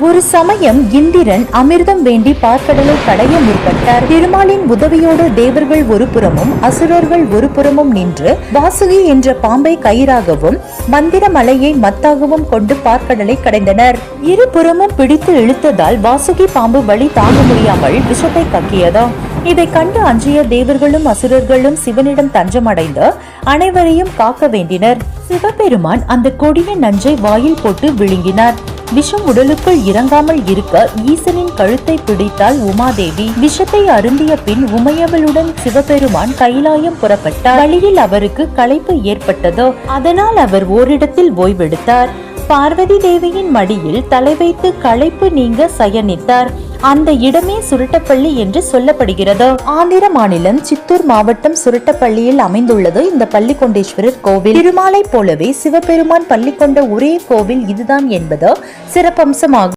ஒரு சமயம் இந்திரன் அமிர்தம் வேண்டி பார்க்கடலை கடைய முற்பட்டார். திருமாலின் உதவியோடு தேவர்கள் ஒரு புறமும் அசுரர்கள் ஒரு புறமும் நின்று வாசுகி என்ற பாம்பை கயிறாகவும் மந்திர மலையை மத்தாகவும் கொண்டு பார்க்கடலை கடைந்தனர். இருபுறமும் பிடித்து இழுத்ததால் வாசுகி பாம்பு வழி தாங்க முடியாமல் விஷத்தை கக்கியதோ. இதை கண்டு அஞ்சிய தேவர்களும் அசுரர்களும் சிவனிடம் தஞ்சமடைந்து அனைவரையும் காக்க வேண்டினர். சிவபெருமான் அந்த கொடிய நஞ்சை வாயில் போட்டு விழுங்கினார். விஷம் உடலுக்குள் இறங்காமல் இருக்க ஈசனின் கழுத்தை பிடித்தாள் உமாதேவி. விஷத்தை அருந்திய பின் உமையவளுடன் சிவபெருமான் கைலாயம் புறப்பட்டார். வழியில் அவருக்கு களைப்பு ஏற்பட்டதோ, அதனால் அவர் ஓரிடத்தில் ஓய்வெடுத்தார். பார்வதி தேவியின் மடியில் தலை வைத்து களைப்பு நீங்க சயனித்தார். அந்த இடமே சுருட்டப்பள்ளி என்று சொல்லப்படுகிறது. ஆந்திர மாநிலம் சித்தூர் மாவட்டம் சுருட்டப்பள்ளியில் அமைந்துள்ளது இந்த பள்ளிகொண்டேஸ்வரர் கோவில். திருமாலை போலவே சிவபெருமான் பள்ளி கொண்ட ஒரே கோவில் இதுதான் என்பது சிறப்பம்சமாகும்.